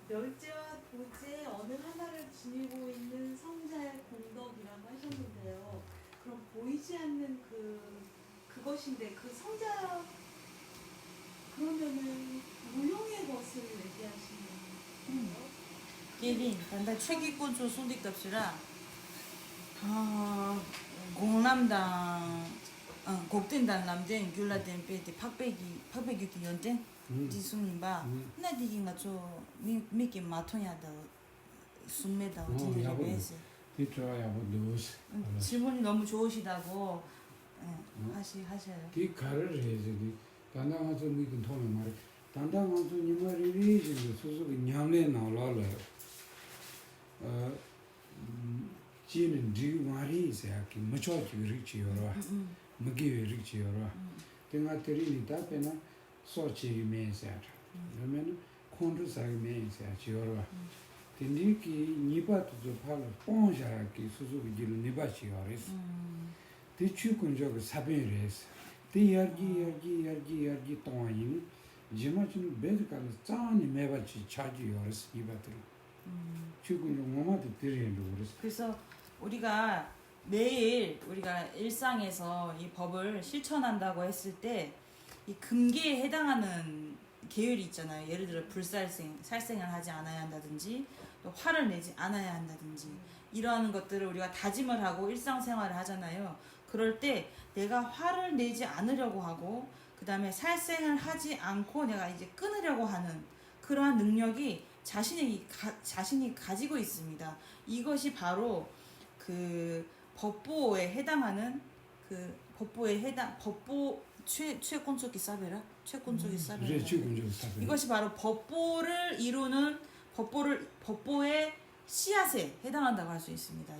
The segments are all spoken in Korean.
멸제와 도제 어느 하나를 지니고 있는 성자의 공덕이라고 하셨는데요. 그럼 보이지 않는 그것인데 그 성자 그러면은 무용의 것을 얘기하시는 거예요? 얘긴 단다 최기권 조 손디값이라 공남당 곡된단 남된 귤라된 빼디 팍배기 연된 지수님바 나디긴가 저 미끼 마토냐다 숨매다 어딘데 왜지 뒤쪽에 누우시. 질문이 너무 좋으시다고 하셔요. 뒤 가를 해야지. 단당한서 미긴 통에 말이. 단당한서 니 말이 리지는 소소가 냠내 나올라요. 지는 지 말이 있어야기 무초지 리치요라. 무기 리치요라. 내가 들이니 답에나 소치 메시아. 그러면 콘드사기 메시아 지요라. 근데기 니바도 팔로 뽕샤기 수수기 지는 니바치요레스. 대추군저가 사변레스. 대야기 동안이 지마치는 베드가는 짠이 매바치 차지요레스 이바들. 추군저 뭐마도 들이는데 그래서. 그래서 우리가 매일 우리가 일상에서 이 법을 실천한다고 했을 때 이 금계에 해당하는 계율이 있잖아요. 예를 들어 살생을 하지 않아야 한다든지 또 화를 내지 않아야 한다든지 이러한 것들을 우리가 다짐을 하고 일상생활을 하잖아요. 그럴 때 내가 화를 내지 않으려고 하고 그 다음에 살생을 하지 않고 내가 이제 끊으려고 하는 그러한 능력이 자신이 가지고 있습니다. 이것이 바로 그 법보에 해당하는 그 법보 최권적이 싸베라 이것이 바로 법보를 이루는 법보의 씨앗에 해당한다고 할 수 있습니다.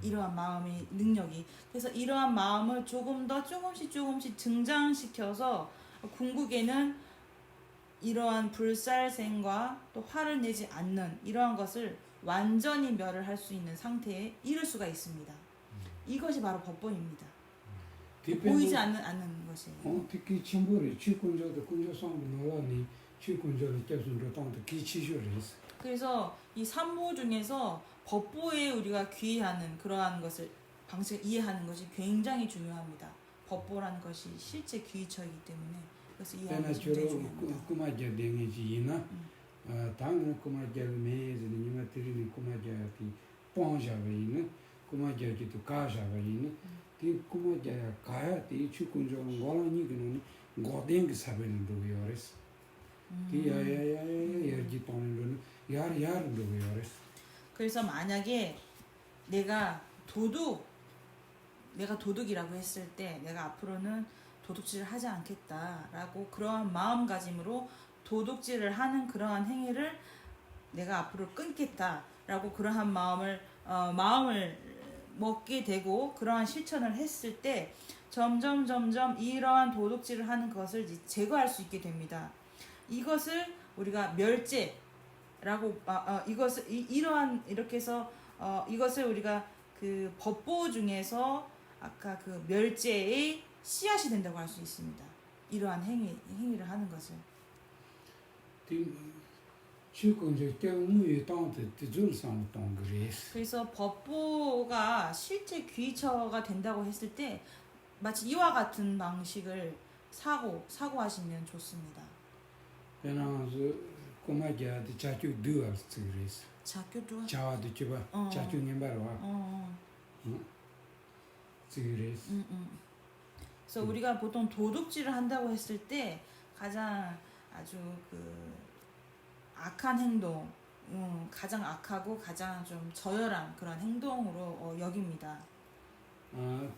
이러한 마음의 능력이. 그래서 이러한 마음을 조금 더 조금씩 증장시켜서 궁극에는 이러한 불살생과 또 화를 내지 않는 이러한 것을 완전히 멸을 할 수 있는 상태에 이를 수가 있습니다. 이것이 바로 법본입니다. 보이지 않는 것이에요. 특히 침보를 취군저도 군저성도 놀라니 취군저를 계속으로 땅도 기치쇼레스. 그래서 이 삼보 중에서 법보에 우리가 귀의하는 그러한 방식을 이해하는 것이 굉장히 중요합니다. 법보라는 것이 실제 귀의처이기 때문에 그래서 이해하는 것이 굉장히 중요합니다. 꾸마자 댕이지나 당은 꾸마자 메즈는 이마 들이는 꾸마자티 뽕샤베이는 꾸마자기도 가샤베이는 티 꾸마자 가야티 취군저는 고라니기는 고댕기 사베는 도요레스. 야야야야야야지 돈은 야야는 도요레스. 그래서 만약에 내가 도둑이라고 했을 때 내가 앞으로는 도둑질을 하지 않겠다라고 그러한 마음가짐으로 도둑질을 하는 그러한 행위를 내가 앞으로 끊겠다라고 그러한 마음을 먹게 되고 그러한 실천을 했을 때 점점 이러한 도둑질을 하는 것을 제거할 수 있게 됩니다. 이것을 우리가 멸제라고 이렇게 해서 이것을 우리가 그 법보 중에서 아까 그 멸제의 씨앗이 된다고 할 수 있습니다. 이러한 행위를 하는 것을. 그래서 법보가 실제 귀처가 된다고 했을 때 마치 이와 같은 방식을 사고하시면 좋습니다. 그래서 꼬마자한테 자주 두었어 그래서. 자교도 자와도 집어 자주 님바로 그래서. 그래서 우리가 보통 도둑질을 한다고 했을 때 가장 아주 악한 행동, 가장 악하고 가장 좀 저열한 그런 행동으로 여깁니다.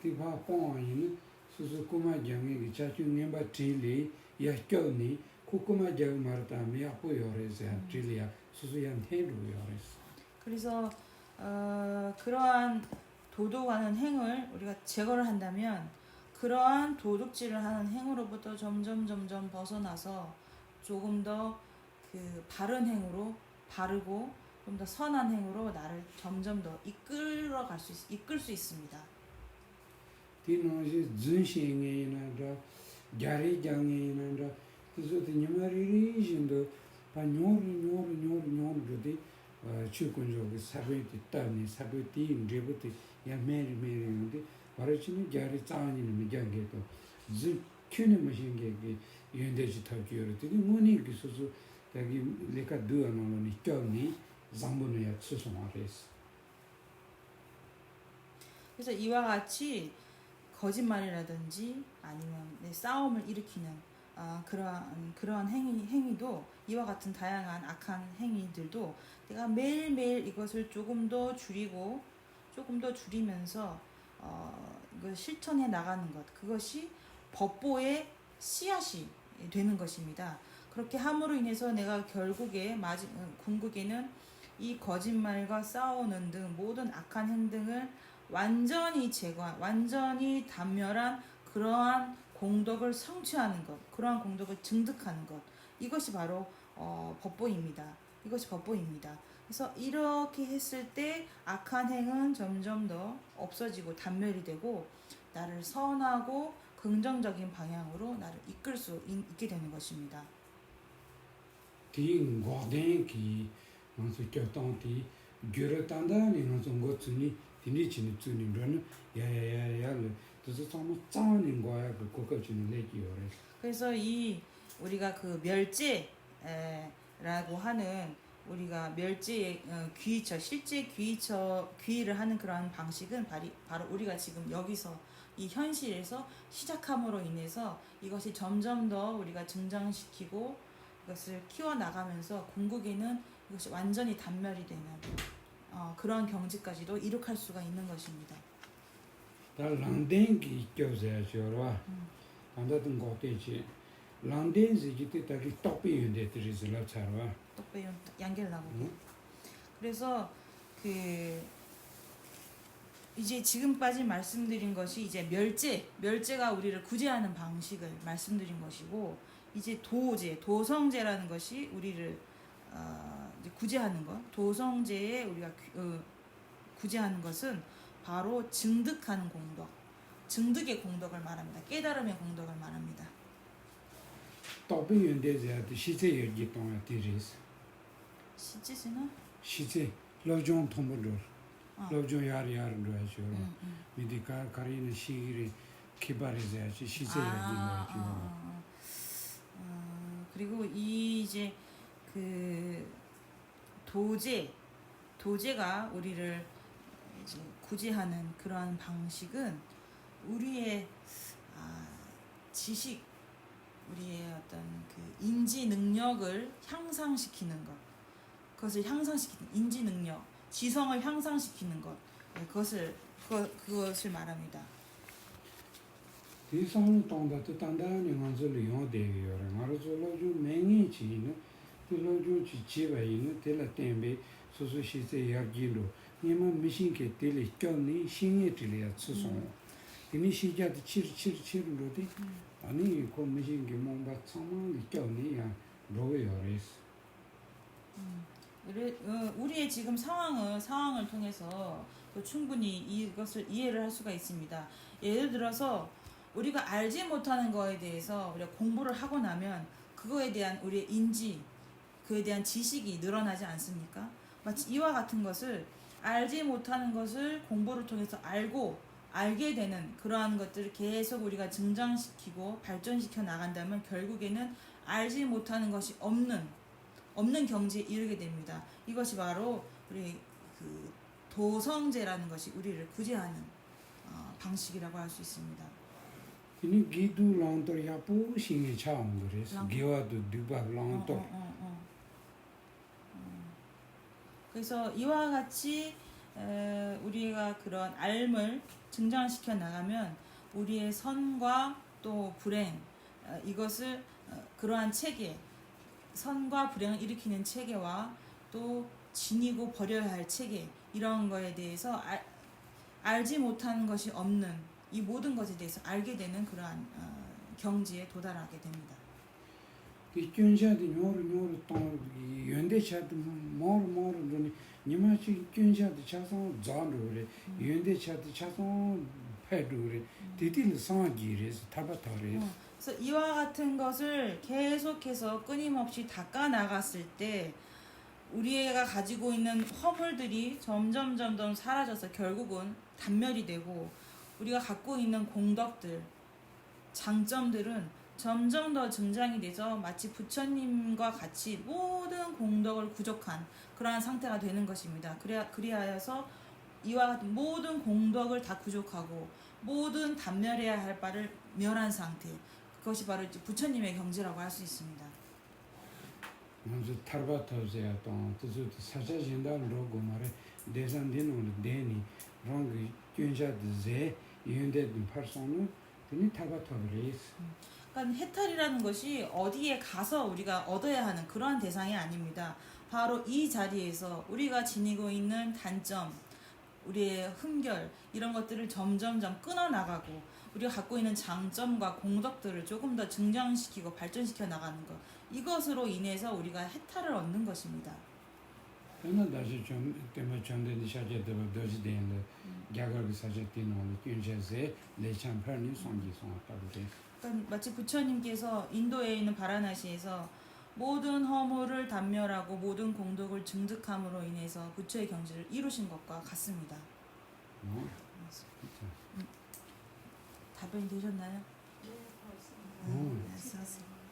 티바 뽕이는 수수 꼬마장이 자주 님바 til이 야껴니 코코마장 말다미 아포요레스 til이야 수수양 해루요레스. 그래서 그러한 도둑하는 행을 우리가 제거를 한다면 그러한 도둑질을 하는 행으로부터 점점 벗어나서 조금 더 그 바른 행으로 바르고 좀 더 선한 행으로 나를 점점 더 이끌 수 있습니다. 디노지 준싱이나라 자리장이나라 그래서 니마리리신도 바 뇨르 그데 추군조 사베티 따니 사베티 레부티 야 메리 근데 바르치니 자리 짜니는 미장게도 즈 큐네 머신게 연대지 타지요르디 모니 기소소 자기 레카 두아노니 껴니 잠보노야 스소마레스. 그래서 이와 같이 거짓말이라든지 아니면 싸움을 일으키는 그러한 행위도 이와 같은 다양한 악한 행위들도 내가 매일매일 이것을 조금 더 줄이면서 이걸 실천해 나가는 것, 그것이 법보의 씨앗이 되는 것입니다. 그렇게 함으로 인해서 내가 결국에 궁극에는 이 거짓말과 싸우는 등 모든 악한 행동을 완전히 완전히 단멸한 그러한 공덕을 성취하는 것, 그러한 공덕을 증득하는 것, 이것이 바로 법보입니다. 이것이 법보입니다. 그래서 이렇게 했을 때 악한 행은 점점 더 없어지고 단멸이 되고 나를 선하고 긍정적인 방향으로 나를 이끌 수 있게 되는 것입니다. 디 고덴기 먼저 교통티 규르탄다니 먼저 고츠니 디니치니 츠니르는 야야야야를 그래서 좀 짜는 거야 그 고급진 얘기요래. 그래서 이 우리가 그 멸제라고 하는 우리가 멸제의 귀의처, 실제 귀의를 하는 그러한 방식은 바로 우리가 지금 여기서 이 현실에서 시작함으로 인해서 이것이 점점 더 우리가 증장시키고 이것을 키워나가면서 궁극에는 이것이 완전히 단멸이 되는 그런 경지까지도 이룩할 수가 있는 것입니다. 다 란덴기 있겨서야죠와 안다든 거대지 란덴지 기때 다기 떡비인데 들이슬라 차와 떡배 양겔나고. 그래서 이제 지금까지 말씀드린 것이 이제 멸제가 우리를 구제하는 방식을 말씀드린 것이고, 이제 도성제라는 것이 우리를 이제 구제하는 것, 도성제에 우리가 구제하는 것은 바로 증득하는 공덕, 증득의 공덕을 말합니다. 깨달음의 공덕을 말합니다. 떡비인데야 시제 얘기 동안 들이스 시제는 시제 로종 통보를 로종 야리야를 하죠. 미디카 가리는 시기를 기발해야지 시제 얘기를 하죠. 그리고 이제 도제가 우리를 이제 구제하는 그러한 방식은 우리의 지식, 우리의 어떤 그 인지 능력을 향상시키는 것, 그것을 향상시키는 인지 능력, 지성을 향상시키는 것, 그것을 말합니다. 대상을 동다도 단단히 만들어 용되어요. 말로주 맹이지는 들로주 지지바이는 들라 템베 소소시세 야기로 니만 미신게 들리 껴니 신이 들려 수송. 이미 시작도 치르로데 아니 그 미신게 뭔가 참만 껴니야 로요레스. 우리의 지금 상황을 통해서 또 충분히 이것을 이해를 할 수가 있습니다. 예를 들어서 우리가 알지 못하는 거에 대해서 우리가 공부를 하고 나면 그거에 대한 우리의 인지, 그에 대한 지식이 늘어나지 않습니까? 마치 이와 같은 것을 알지 못하는 것을 공부를 통해서 알게 되는 그러한 것들을 계속 우리가 증장시키고 발전시켜 나간다면 결국에는 알지 못하는 것이 없는 경지에 이르게 됩니다. 이것이 바로 우리 그 도성제라는 것이 우리를 구제하는 방식이라고 할 수 있습니다. 이니 기두 랑터 야포 신이 차온 그래서 기와도 두바 랑터. 그래서 이와 같이 우리가 그런 알을 증장시켜 나가면 우리의 선과 또 불행, 이것을 그러한 체계, 선과 불행을 일으키는 체계와 또 지니고 버려야 할 체계, 이런 거에 대해서 알지 못하는 것이 없는 이 모든 것에 대해서 알게 되는 그러한 경지에 도달하게 됩니다. 이균샤도 뇨르 똥 연대차도 모르니 니마치 이균샤도 차선 잔로래 연대차도 차선 패도래 디딜 상기레스 타바타레스. 그래서 이와 같은 것을 계속해서 끊임없이 닦아 나갔을 때 우리가 가지고 있는 허물들이 점점 사라져서 결국은 단멸이 되고 우리가 갖고 있는 공덕들, 장점들은 점점 더 증장이 돼서 마치 부처님과 같이 모든 공덕을 구족한 그러한 상태가 되는 것입니다. 그리하여서 이와 같은 모든 공덕을 다 구족하고 모든 단멸해야 할 바를 멸한 상태, 그것이 바로 이제 부처님의 경지라고 할 수 있습니다. 먼저 타르바토제야 또 뜻을 사자진다 로고 말에 대산되는 데니 랑이 균자드제 이은데든 파르소는 드니 타르바토레스. 그러니까 해탈이라는 것이 어디에 가서 우리가 얻어야 하는 그러한 대상이 아닙니다. 바로 이 자리에서 우리가 지니고 있는 단점, 우리의 흠결 이런 것들을 점점 끊어나가고 우리가 갖고 있는 장점과 공덕들을 조금 더 증장시키고 발전시켜 나가는 것, 이것으로 인해서 우리가 해탈을 얻는 것입니다. 그러나 다시 좀 때문에 전대니 샤제도 더지된데 야가르 사제티노는 균자제 레찬파니 송기송았다고. 그러니까 마치 부처님께서 인도에 있는 바라나시에서 모든 허물을 단멸하고 모든 공덕을 증득함으로 인해서 부처의 경지를 이루신 것과 같습니다. 답변이 되셨나요? 네, 그렇습니다. 수고하셨습니다.